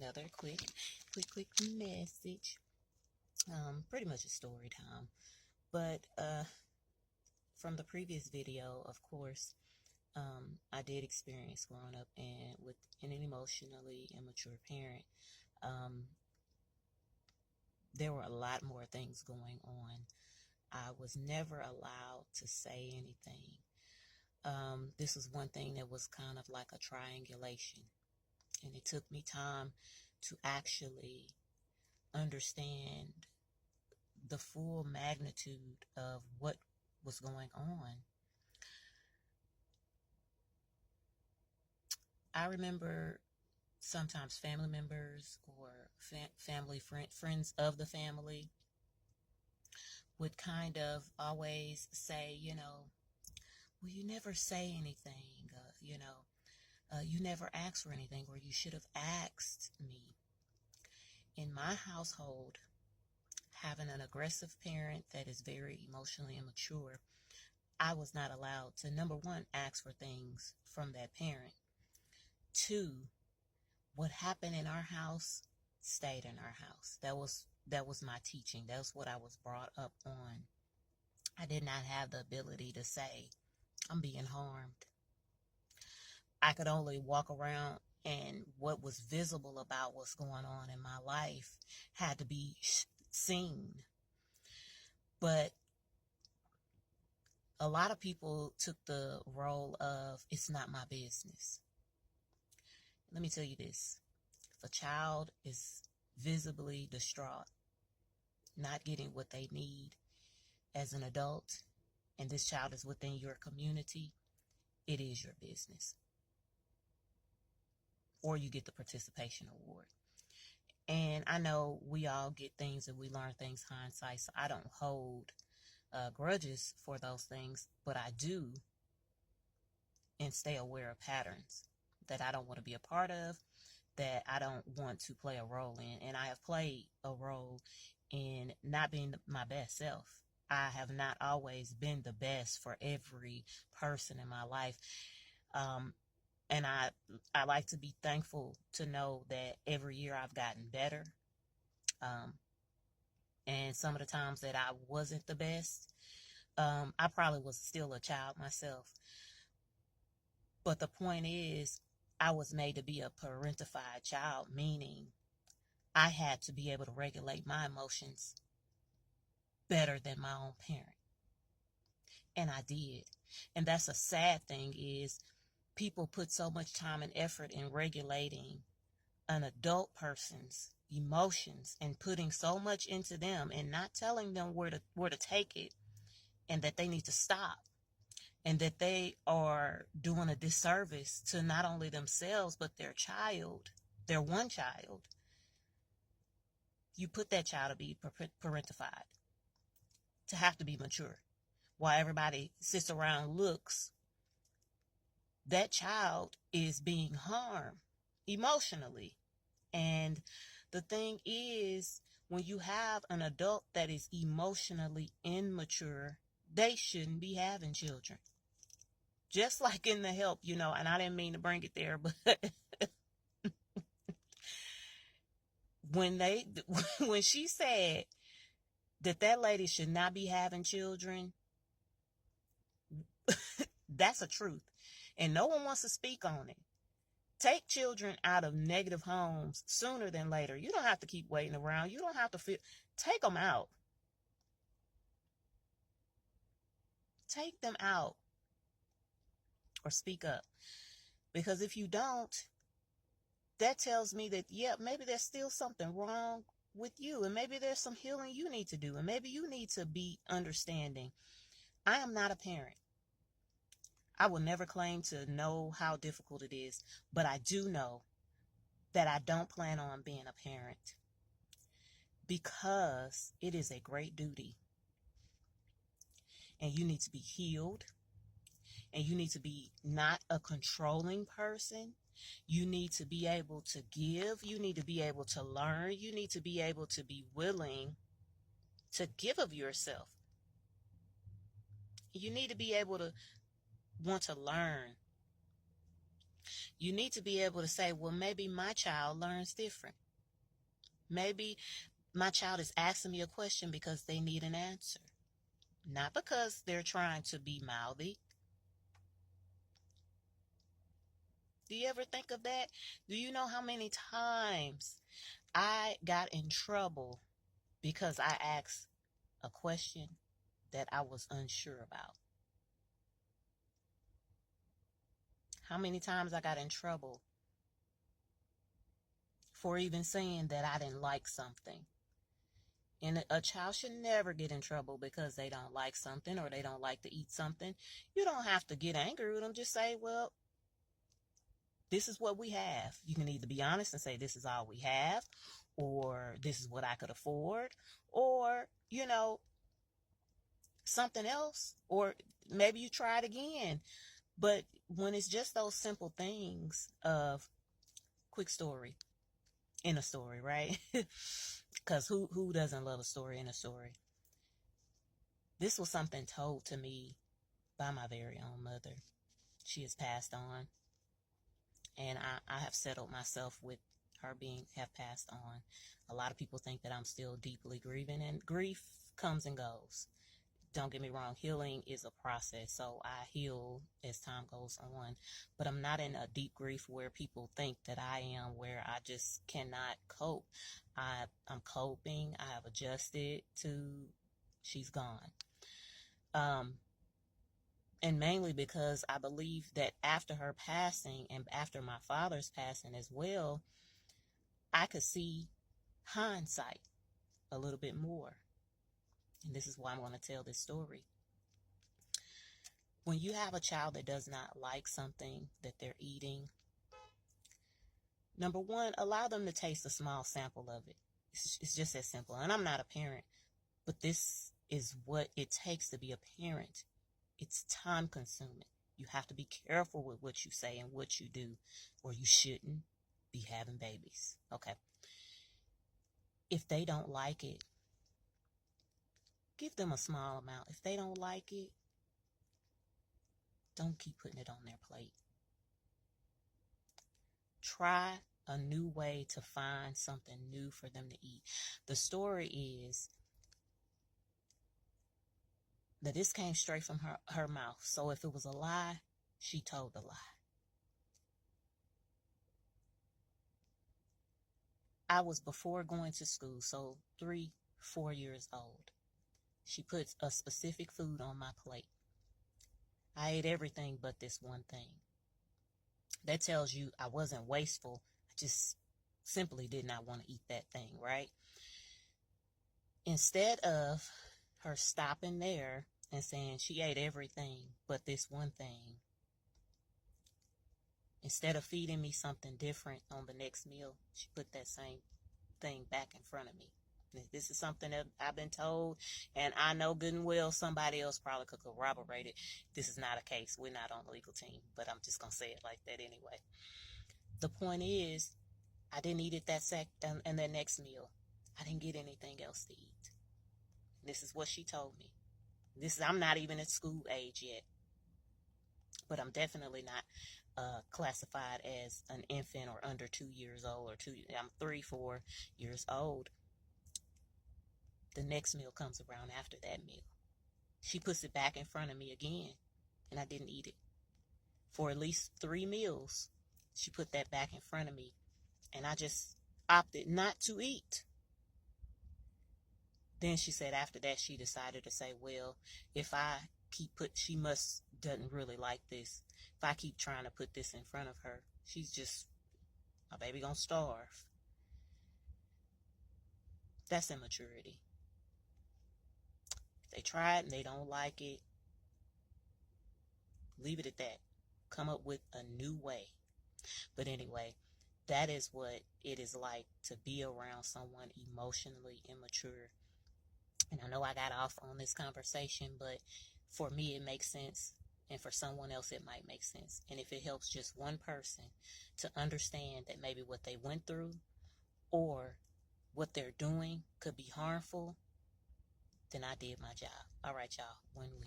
Another quick message. Pretty much a story time. But from the previous video, of course, I did experience growing up with an emotionally immature parent. There were a lot more things going on. I was never allowed to say anything. This was one thing that was kind of like a triangulation. And it took me time to actually understand the full magnitude of what was going on. I remember sometimes family members or friends of the family would kind of always say, well, you never say anything, you never ask for anything, or you should have asked me. In my household, having an aggressive parent that is very emotionally immature, I was not allowed to, number one, ask for things from that parent. Two, what happened in our house stayed in our house. That was my teaching. That was what I was brought up on. I did not have the ability to say, I'm being harmed. I could only walk around, and what was visible about what's going on in my life had to be seen. But a lot of people took the role of, it's not my business. Let me tell you this. If a child is visibly distraught, not getting what they need as an adult, and this child is within your community, it is your business. Or you get the participation award. And I know we all get things and we learn things hindsight, so I don't hold grudges for those things, but I do and stay aware of patterns that I don't want to be a part of, that I don't want to play a role in. And I have played a role in not being my best self. I have not always been the best for every person in my life. And I like to be thankful to know that every year I've gotten better. And some of the times that I wasn't the best, I probably was still a child myself. But the point is, I was made to be a parentified child, meaning I had to be able to regulate my emotions better than my own parent. And I did. And that's a sad thing, is people put so much time and effort in regulating an adult person's emotions and putting so much into them and not telling them where to take it, and that they need to stop, and that they are doing a disservice to not only themselves but their child, their one child. You put that child to be parentified, to have to be mature, while everybody sits around looks. That child is being harmed emotionally. And the thing is, when you have an adult that is emotionally immature, they shouldn't be having children. Just like in the help, and I didn't mean to bring it there, but when she said that lady should not be having children, that's a truth. And no one wants to speak on it. Take children out of negative homes sooner than later. You don't have to keep waiting around. You don't have to take them out. Take them out. Or speak up. Because if you don't, that tells me that, maybe there's still something wrong with you. And maybe there's some healing you need to do. And maybe you need to be understanding. I am not a parent. I will never claim to know how difficult it is, but I do know that I don't plan on being a parent, because it is a great duty, and you need to be healed, and you need to be not a controlling person. You need to be able to give. You need to be able to learn. You need to be able to be willing to give of yourself. You need to be able to want to learn You need to be able to say, well, maybe my child learns different. Maybe my child is asking me a question because they need an answer, not because they're trying to be mouthy. Do you ever think of that? Do you know how many times I got in trouble because I asked a question that I was unsure about? How many times I got in trouble for even saying that I didn't like something? And a child should never get in trouble because they don't like something or they don't like to eat something. You don't have to get angry with them. Just say, well, this is what we have. You can either be honest and say, this is all we have, or this is what I could afford, or, something else, or maybe you try it again. But when it's just those simple things of quick story in a story, right? Because who doesn't love a story in a story? This was something told to me by my very own mother. She has passed on, and I have settled myself with her have passed on. A lot of people think that I'm still deeply grieving, and grief comes and goes. Don't get me wrong, healing is a process, so I heal as time goes on, but I'm not in a deep grief where people think that I am, where I just cannot cope. I'm coping. I have adjusted to she's gone. And mainly because I believe that after her passing and after my father's passing as well, I could see hindsight a little bit more. And this is why I'm going to tell this story. When you have a child that does not like something that they're eating, number one, allow them to taste a small sample of it. It's just that simple. And I'm not a parent, but this is what it takes to be a parent. It's time consuming. You have to be careful with what you say and what you do, or you shouldn't be having babies. Okay. If they don't like it, give them a small amount. If they don't like it, don't keep putting it on their plate. Try a new way to find something new for them to eat. The story is that this came straight from her mouth. So if it was a lie, she told the lie. I was before going to school, so 3, 4 years old. She puts a specific food on my plate. I ate everything but this one thing. That tells you I wasn't wasteful. I just simply did not want to eat that thing, right? Instead of her stopping there and saying she ate everything but this one thing, instead of feeding me something different on the next meal, she put that same thing back in front of me. This is something that I've been told, and I know good and well somebody else probably could corroborate it. This is not a case. We're not on the legal team, but I'm just going to say it like that anyway. The point is, I didn't eat it and that next meal. I didn't get anything else to eat. This is what she told me. I'm not even at school age yet, but I'm definitely not classified as an infant or under 2 years old I'm 3, 4 years old. The next meal comes around after that meal. She puts it back in front of me again, and I didn't eat it. For at least 3 meals, she put that back in front of me, and I just opted not to eat. Then she said after that, she decided to say, well, if I she doesn't really like this. If I keep trying to put this in front of her, my baby gonna starve. That's immaturity. If they try it and they don't like it, leave it at that. Come up with a new way. But anyway, that is what it is like to be around someone emotionally immature. And I know I got off on this conversation, but for me it makes sense, and for someone else it might make sense. And if it helps just one person to understand that maybe what they went through or what they're doing could be harmful, then I did my job. All right, y'all. When we